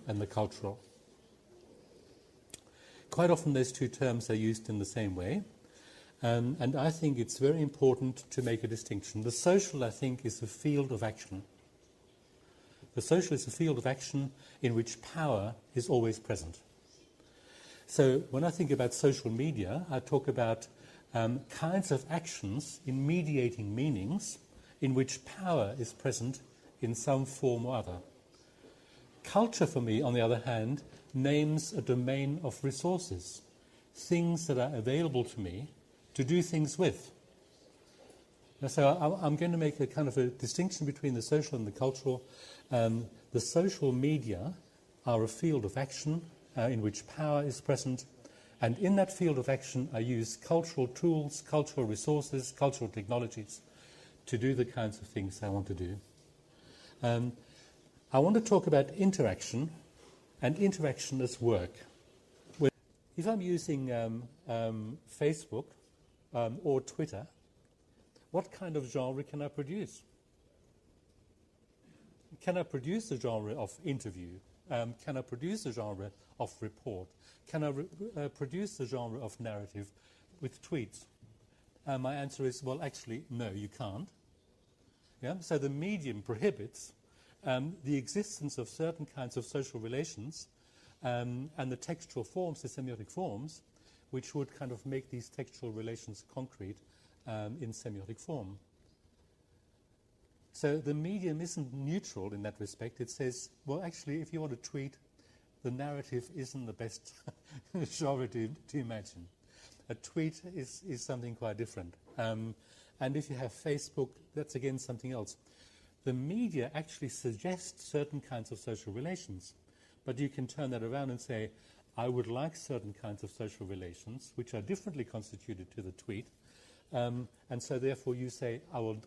and the cultural. Quite often those two terms are used in the same way, and I think it's very important to make a distinction. The social, I think, is a field of action. The social is a field of action in which power is always present. So when I think about social media, I talk about kinds of actions in mediating meanings in which power is present in some form or other. Culture, for me, on the other hand, names a domain of resources, things that are available to me to do things with. So I'm going to make a kind of a distinction between the social and the cultural. The social media are a field of action in which power is present, and in that field of action I use cultural tools, cultural resources, cultural technologies to do the kinds of things I want to do. I want to talk about interaction and interaction as work. If I'm using Facebook or Twitter, what kind of genre can I produce? Can I produce a genre of interview? Can I produce a genre of report? Can I produce a genre of narrative with tweets? My answer is, well, actually, no, you can't. Yeah? So the medium prohibits the existence of certain kinds of social relations and the textual forms, the semiotic forms, which would kind of make these textual relations concrete in semiotic form. So the medium isn't neutral in that respect. It says, well, actually, if you want to tweet, the narrative isn't the best genre to imagine. A tweet is something quite different. And if you have Facebook, that's again something else. The media actually suggests certain kinds of social relations, but you can turn that around and say, I would like certain kinds of social relations which are differently constituted to the tweet, and so therefore you say, I will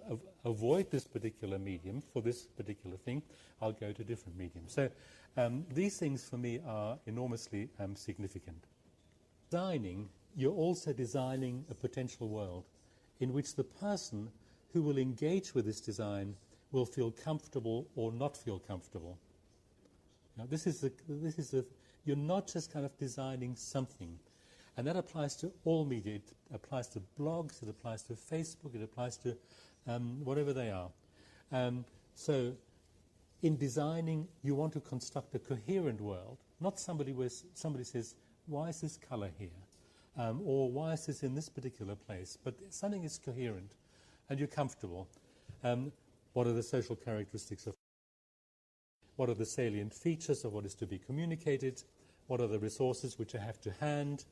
avoid this particular medium for this particular thing, I'll go to different mediums. So these things for me are enormously significant. Designing, you're also designing a potential world in which the person who will engage with this design will feel comfortable or not feel comfortable. Now, you're not just kind of designing something. And that applies to all media. It applies to blogs, it applies to Facebook, it applies to whatever they are. So in designing, you want to construct a coherent world, not somebody where somebody says, why is this color here? Or why is this in this particular place? But something is coherent and you're comfortable. What are the social characteristics of? What are the salient features of what is to be communicated? What are the resources which I have to hand?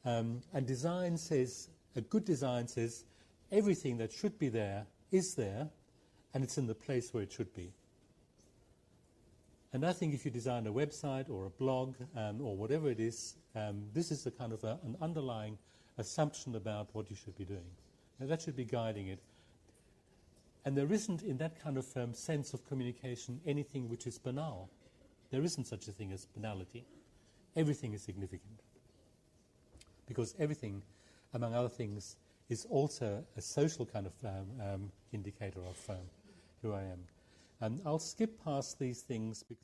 And design says, a good design says, everything that should be there is there, and it's in the place where it should be. And I think if you design a website or a blog or whatever it is, this is a kind of an underlying assumption about what you should be doing. And that should be guiding it. And there isn't, in that kind of sense of communication, anything which is banal. There isn't such a thing as banality. Everything is significant. Because everything, among other things, is also a social kind of indicator of who I am. And I'll skip past these things because